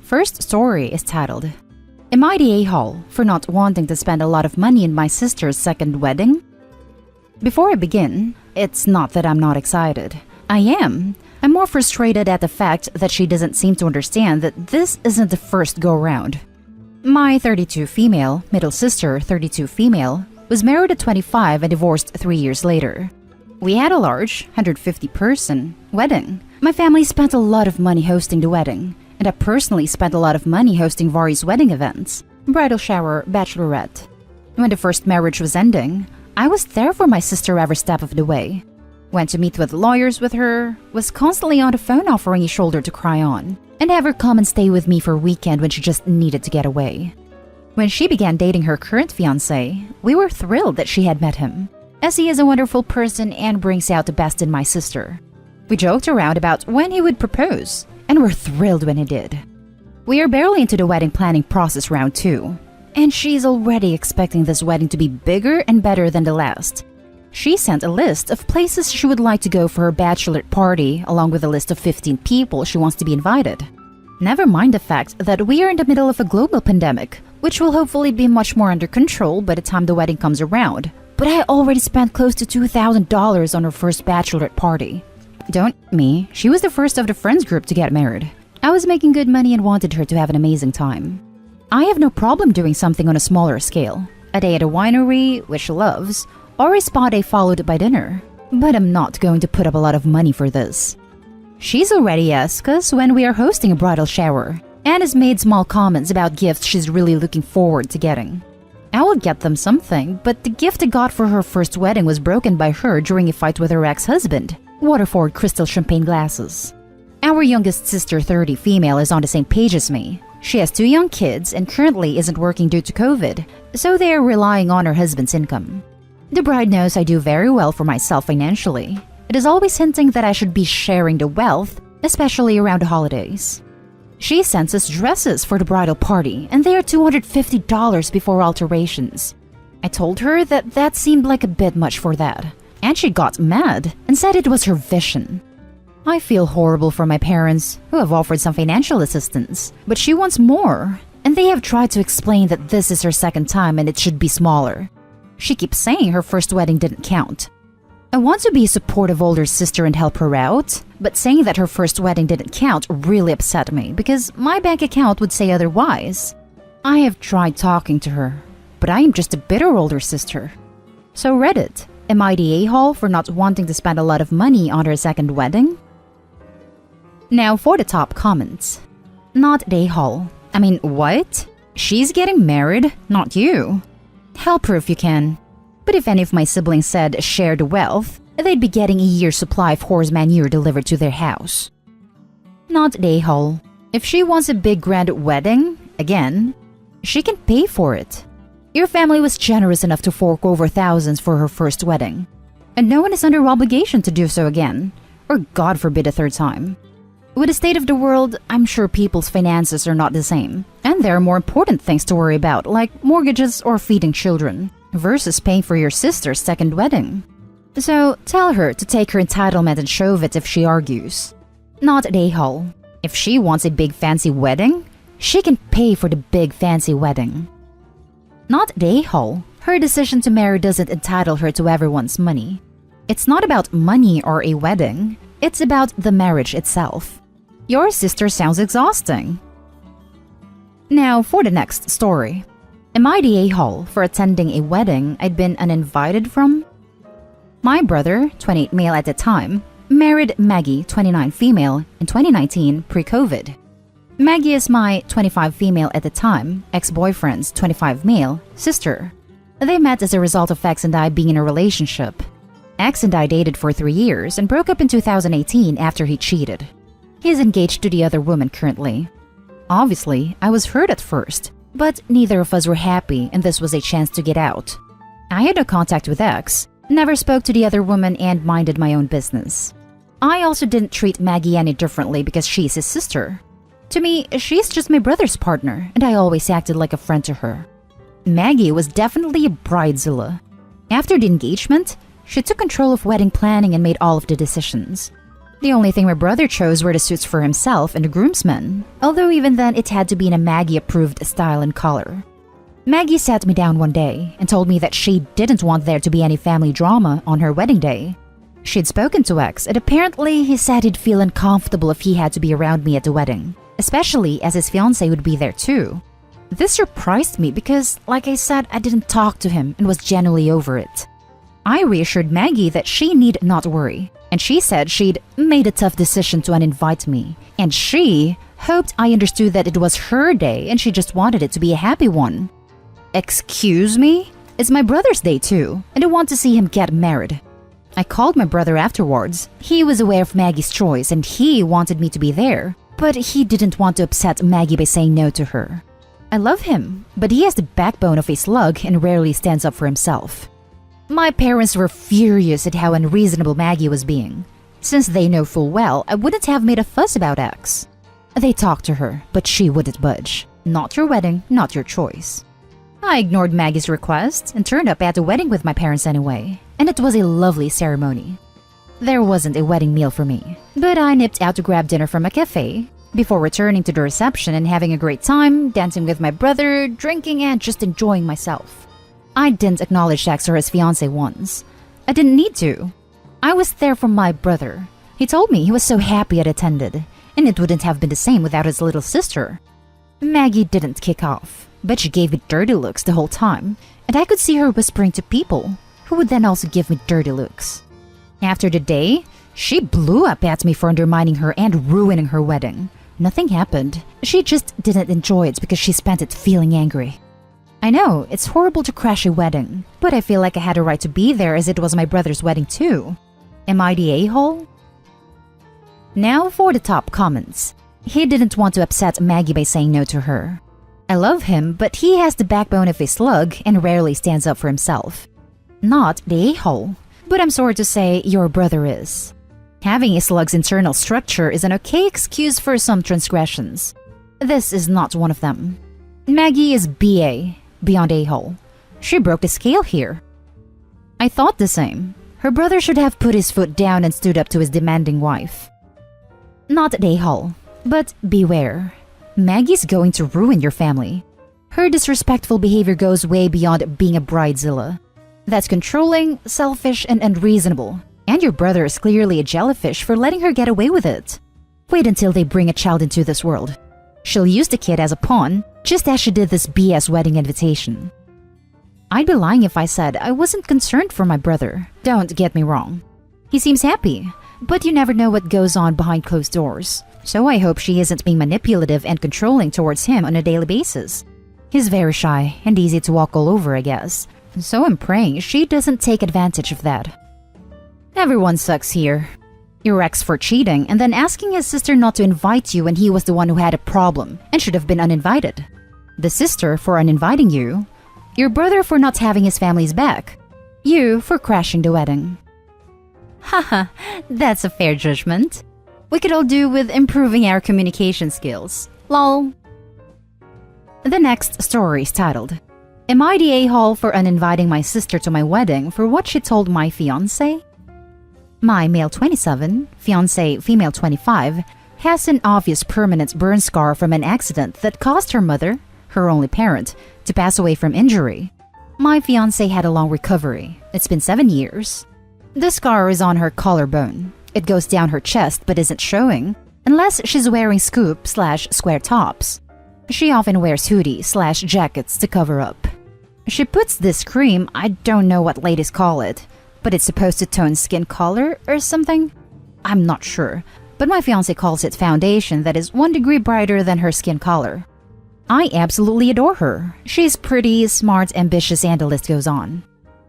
First story is titled, Am I the a-hole for not wanting to spend a lot of money in my sister's second wedding? Before I begin, it's not that I'm not excited. I am. I'm more frustrated at the fact that she doesn't seem to understand that this isn't the first go-round. My 32 female, middle sister 32 female, was married at 25 and divorced 3 years later. We had a large, 150-person wedding. My family spent a lot of money hosting the wedding, and I personally spent a lot of money hosting various wedding events, bridal shower, bachelorette. When the first marriage was ending, I was there for my sister every step of the way. Went to meet with lawyers with her, was constantly on the phone offering a shoulder to cry on, and have her come and stay with me for a weekend when she just needed to get away. When she began dating her current fiancé, we were thrilled that she had met him, as he is a wonderful person and brings out the best in my sister. We joked around about when he would propose, and were thrilled when he did. We are barely into the wedding planning process round 2, and she's already expecting this wedding to be bigger and better than the last. She sent a list of places she would like to go for her bachelorette party, along with a list of 15 people she wants to be invited. Never mind the fact that we are in the middle of a global pandemic, which will hopefully be much more under control by the time the wedding comes around. But I already spent close to $2,000 on her first bachelorette party. Don't me, she was the first of the friends group to get married. I was making good money and wanted her to have an amazing time. I have no problem doing something on a smaller scale. A day at a winery, which she loves, or a spa day followed by dinner. But I'm not going to put up a lot of money for this. She's already asked us when we are hosting a bridal shower, and has made small comments about gifts she's really looking forward to getting. I will get them something, but the gift I got for her first wedding was broken by her during a fight with her ex-husband. Waterford crystal champagne glasses. Our youngest sister 30 female is on the same page as me. She has 2 young kids and currently isn't working due to COVID, so they are relying on her husband's income. The bride knows I do very well for myself financially. It is always hinting that I should be sharing the wealth, especially around the holidays. She sends us dresses for the bridal party, and they are $250 before alterations. I told her that that seemed like a bit much for that, and she got mad and said it was her vision. I feel horrible for my parents, who have offered some financial assistance, but she wants more, and they have tried to explain that this is her second time and it should be smaller. She keeps saying her first wedding didn't count. I want to be a supportive older sister and help her out, but saying that her first wedding didn't count really upset me because my bank account would say otherwise. I have tried talking to her, but I am just a bitter older sister. So Reddit, am I the a-hole for not wanting to spend a lot of money on her second wedding? Now for the top comments. Not the a-hole. I mean, what? She's getting married, not you. Help her if you can. But if any of my siblings said share the wealth, they'd be getting a year's supply of horse manure delivered to their house. Not the a-hole. If she wants a big grand wedding, again, she can pay for it. Your family was generous enough to fork over thousands for her first wedding, and no one is under obligation to do so again, or God forbid a third time. With the state of the world, I'm sure people's finances are not the same, and there are more important things to worry about, like mortgages or feeding children, versus paying for your sister's second wedding. So tell her to take her entitlement and shove it if she argues. Not the a-hole. If she wants a big fancy wedding, she can pay for the big fancy wedding. Not the a-hole. Her decision to marry doesn't entitle her to everyone's money. It's not about money or a wedding. It's about the marriage itself. Your sister sounds exhausting. Now for the next story. Am I the a-hole for attending a wedding I'd been uninvited from? My brother, 28 male at the time, married Maggie, 29 female, in 2019 pre-COVID. Maggie is my 25 female at the time, ex-boyfriend's 25 male, sister. They met as a result of X and I being in a relationship. X and I dated for 3 years and broke up in 2018 after he cheated. He is engaged to the other woman currently. Obviously, I was hurt at first, but neither of us were happy and this was a chance to get out. I had no contact with X, never spoke to the other woman and minded my own business. I also didn't treat Maggie any differently because she's his sister. To me, she's just my brother's partner and I always acted like a friend to her. Maggie was definitely a bridezilla. After the engagement, she took control of wedding planning and made all of the decisions. The only thing my brother chose were the suits for himself and the groomsmen, although even then it had to be in a Maggie-approved style and color. Maggie sat me down one day and told me that she didn't want there to be any family drama on her wedding day. She'd spoken to X, and apparently he said he'd feel uncomfortable if he had to be around me at the wedding, especially as his fiancée would be there too. This surprised me because, like I said, I didn't talk to him and was genuinely over it. I reassured Maggie that she need not worry, and she said she'd made a tough decision to uninvite me, and she hoped I understood that it was her day and she just wanted it to be a happy one. Excuse me? It's my brother's day too, and I want to see him get married. I called my brother afterwards. He was aware of Maggie's choice and he wanted me to be there, but he didn't want to upset Maggie by saying no to her. I love him, but he has the backbone of a slug and rarely stands up for himself. My parents were furious at how unreasonable Maggie was being. Since they know full well I wouldn't have made a fuss about X. They talked to her, but she wouldn't budge. Not your wedding, not your choice. I ignored Maggie's request and turned up at the wedding with my parents anyway, and it was a lovely ceremony. There wasn't a wedding meal for me, but I nipped out to grab dinner from a cafe before returning to the reception and having a great time, dancing with my brother, drinking and just enjoying myself. I didn't acknowledge X or his fiancée once. I didn't need to. I was there for my brother. He told me he was so happy I'd attended, and it wouldn't have been the same without his little sister. Maggie didn't kick off, but she gave me dirty looks the whole time, and I could see her whispering to people, who would then also give me dirty looks. After the day, she blew up at me for undermining her and ruining her wedding. Nothing happened. She just didn't enjoy it because she spent it feeling angry. I know, it's horrible to crash a wedding, but I feel like I had a right to be there as it was my brother's wedding too. Am I the a-hole? Now for the top comments. He didn't want to upset Maggie by saying no to her. I love him, but he has the backbone of a slug and rarely stands up for himself. Not the a-hole, but I'm sorry to say your brother is. Having a slug's internal structure is an okay excuse for some transgressions. This is not one of them. Maggie is BA, beyond a-hole. She broke the scale here. I thought the same. Her brother should have put his foot down and stood up to his demanding wife. Not a-hole, but beware. Maggie's going to ruin your family. Her disrespectful behavior goes way beyond being a bridezilla. That's controlling, selfish, and unreasonable. And your brother is clearly a jellyfish for letting her get away with it. Wait until they bring a child into this world. She'll use the kid as a pawn, just as she did this BS wedding invitation. I'd be lying if I said I wasn't concerned for my brother. Don't get me wrong. He seems happy, but you never know what goes on behind closed doors. So I hope she isn't being manipulative and controlling towards him on a daily basis. He's very shy and easy to walk all over, I guess. So I'm praying she doesn't take advantage of that. Everyone sucks here. Your ex for cheating and then asking his sister not to invite you when he was the one who had a problem and should have been uninvited. The sister for uninviting you. Your brother for not having his family's back. You for crashing the wedding. Haha, that's a fair judgment. We could all do with improving our communication skills. Lol. The next story is titled, Am I the a-hole for uninviting my sister to my wedding for what she told my fiancé? My male 27, fiancé female 25, has an obvious permanent burn scar from an accident that caused her mother, her only parent, to pass away from injury. My fiancé had a long recovery. It's been 7 years. The scar is on her collarbone. It goes down her chest but isn't showing, unless she's wearing scoop/square tops. She often wears hoodies/jackets to cover up. She puts this cream, I don't know what ladies call it, but it's supposed to tone skin color or something? I'm not sure, but my fiancé calls it foundation that is 1 degree brighter than her skin color. I absolutely adore her. She's pretty, smart, ambitious, and the list goes on.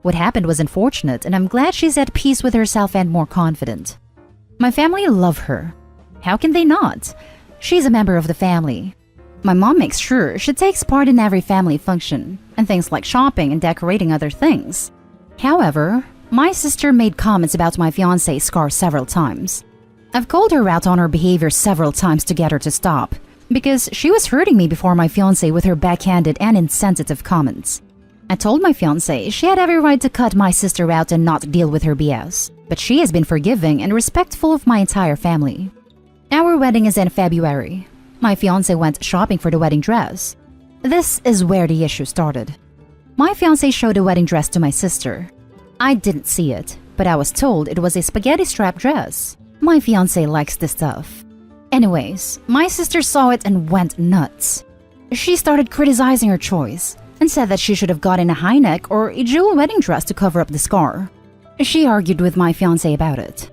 What happened was unfortunate, and I'm glad she's at peace with herself and more confident. My family love her. How can they not? She's a member of the family. My mom makes sure she takes part in every family function, and things like shopping and decorating other things. However, my sister made comments about my fiancé's scar several times. I've called her out on her behavior several times to get her to stop, because she was hurting me before my fiancé with her backhanded and insensitive comments. I told my fiancé she had every right to cut my sister out and not deal with her BS, but she has been forgiving and respectful of my entire family. Our wedding is in February. My fiancé went shopping for the wedding dress. This is where the issue started. My fiancé showed a wedding dress to my sister. I didn't see it, but I was told it was a spaghetti strap dress. My fiancé likes this stuff. Anyways, my sister saw it and went nuts. She started criticizing her choice and said that she should have gotten a high neck or a jewel wedding dress to cover up the scar. She argued with my fiancé about it.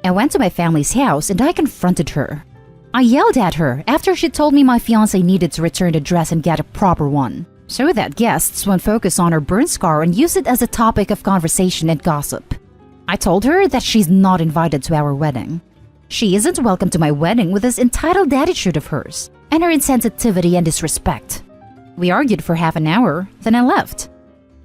I went to my family's house and I confronted her. I yelled at her after she told me my fiancé needed to return the dress and get a proper one, so that guests won't focus on her burn scar and use it as a topic of conversation and gossip. I told her that she's not invited to our wedding. She isn't welcome to my wedding with this entitled attitude of hers and her insensitivity and disrespect. We argued for half an hour, then I left.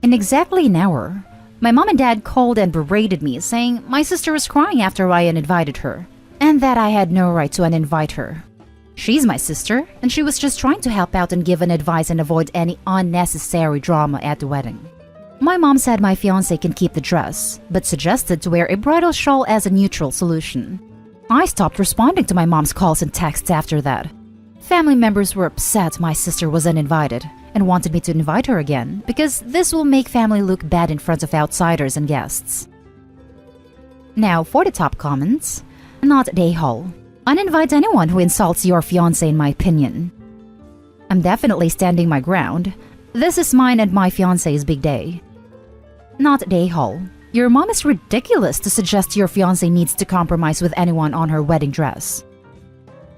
In exactly an hour, my mom and dad called and berated me, saying my sister was crying after I uninvited her, and that I had no right to uninvite her. She's my sister, and she was just trying to help out and give an advice and avoid any unnecessary drama at the wedding. My mom said my fiancé can keep the dress, but suggested to wear a bridal shawl as a neutral solution. I stopped responding to my mom's calls and texts after that. Family members were upset my sister was uninvited and wanted me to invite her again because this will make family look bad in front of outsiders and guests. Now for the top comments. Not the a-hole. Uninvite anyone who insults your fiancé in my opinion. I'm definitely standing my ground. This is mine and my fiancé's big day. Not the a-hole. Your mom is ridiculous to suggest your fiancé needs to compromise with anyone on her wedding dress.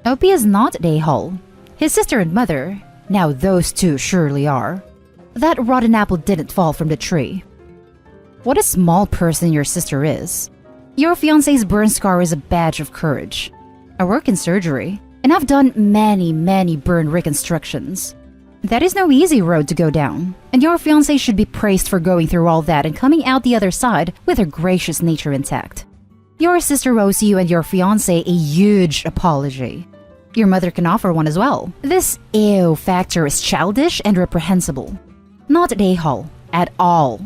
OP is not the a-hole. His sister and mother, now those two surely are. That rotten apple didn't fall from the tree. What a small person your sister is. Your fiancé's burn scar is a badge of courage. I work in surgery, and I've done many burn reconstructions. That is no easy road to go down, and your fiancé should be praised for going through all that and coming out the other side with her gracious nature intact. Your sister owes you and your fiancé a huge apology. Your mother can offer one as well. This ew factor is childish and reprehensible. Not the a-hole at all.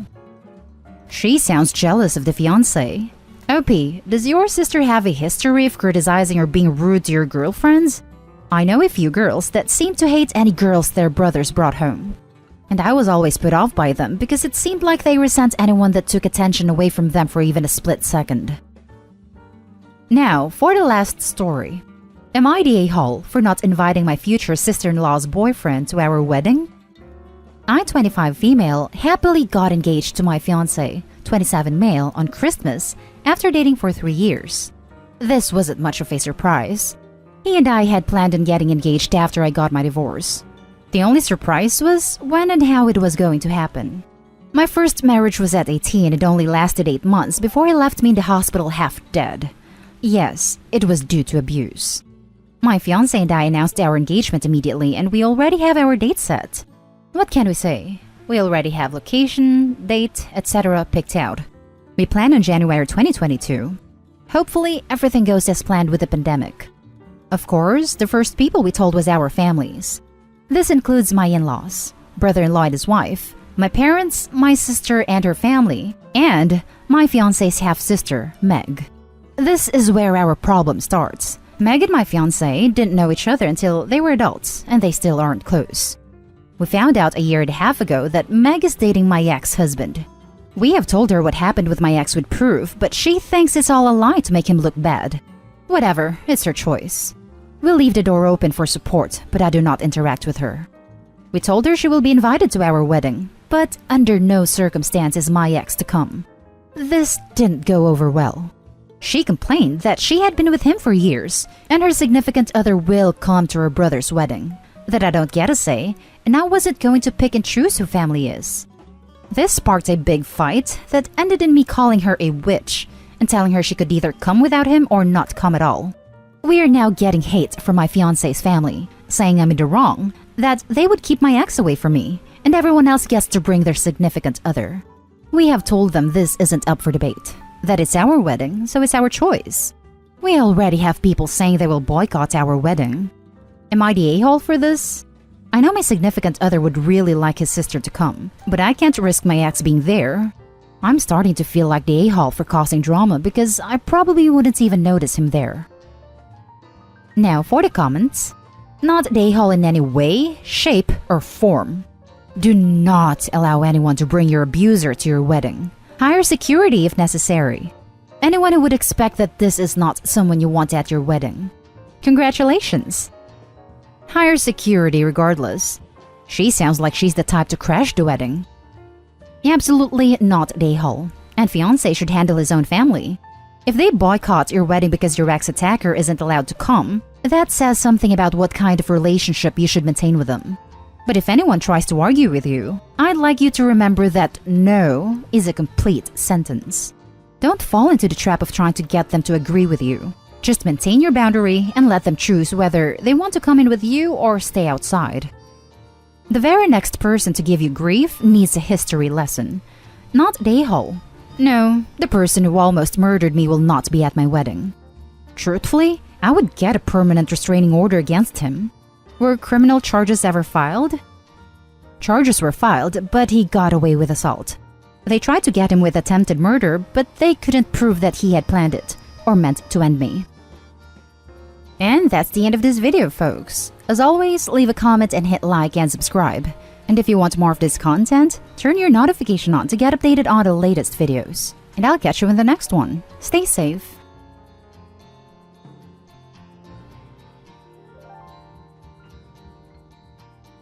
She sounds jealous of the fiancé. OP, does your sister have a history of criticizing or being rude to your girlfriends? I know a few girls that seem to hate any girls their brothers brought home. And I was always put off by them because it seemed like they resent anyone that took attention away from them for even a split second. Now, for the last story. Am I the a-hole for not inviting my future sister-in-law's boyfriend to our wedding? I, 25 female, happily got engaged to my fiancé, 27 male, on Christmas after dating for 3 years. This wasn't much of a surprise. He and I had planned on getting engaged after I got my divorce. The only surprise was when and how it was going to happen. My first marriage was at 18 and only lasted 8 months before he left me in the hospital half dead. Yes, it was due to abuse. My fiancé and I announced our engagement immediately and we already have our date set. What can we say? We already have location, date, etc. picked out. We plan on January 2022. Hopefully, everything goes as planned with the pandemic. Of course, the first people we told was our families. This includes my in-laws, brother-in-law and his wife, my parents, my sister and her family, and my fiancé's half-sister, Meg. This is where our problem starts. Meg and my fiancé didn't know each other until they were adults, and they still aren't close. We found out a year and a half ago that Meg is dating my ex-husband. We have told her what happened with my ex with proof, but she thinks it's all a lie to make him look bad. Whatever, it's her choice. We'll leave the door open for support, but I do not interact with her. We told her she will be invited to our wedding, but under no circumstance is my ex to come. This didn't go over well. She complained that she had been with him for years, and her significant other will come to her brother's wedding. That I don't get a say, and I wasn't going to pick and choose who family is. This sparked a big fight that ended in me calling her a witch and telling her she could either come without him or not come at all. We are now getting hate from my fiancé's family, saying I'm in the wrong, that they would keep my ex away from me, and everyone else gets to bring their significant other. We have told them this isn't up for debate, that it's our wedding, so it's our choice. We already have people saying they will boycott our wedding. Am I the a-hole for this? I know my significant other would really like his sister to come, but I can't risk my ex being there. I'm starting to feel like the a-hole for causing drama because I probably wouldn't even notice him there. Now for the comments. Not the a-hole in any way, shape, or form. Do not allow anyone to bring your abuser to your wedding. Hire security if necessary. Anyone who would expect that this is not someone you want at your wedding. Congratulations! Hire security regardless. She sounds like she's the type to crash the wedding. Absolutely not the a-hole. And fiancé should handle his own family. If they boycott your wedding because your ex-attacker isn't allowed to come, that says something about what kind of relationship you should maintain with them. But if anyone tries to argue with you, I'd like you to remember that no is a complete sentence. Don't fall into the trap of trying to get them to agree with you. Just maintain your boundary and let them choose whether they want to come in with you or stay outside. The very next person to give you grief needs a history lesson, not the a-hole. No, the person who almost murdered me will not be at my wedding. Truthfully, I would get a permanent restraining order against him. Were criminal charges ever filed? Charges were filed, but he got away with assault. They tried to get him with attempted murder, but they couldn't prove that he had planned it or meant to end me. And that's the end of this video, folks. As always, leave a comment and hit like and subscribe. And if you want more of this content, turn your notification on to get updated on the latest videos. And I'll catch you in the next one. Stay safe.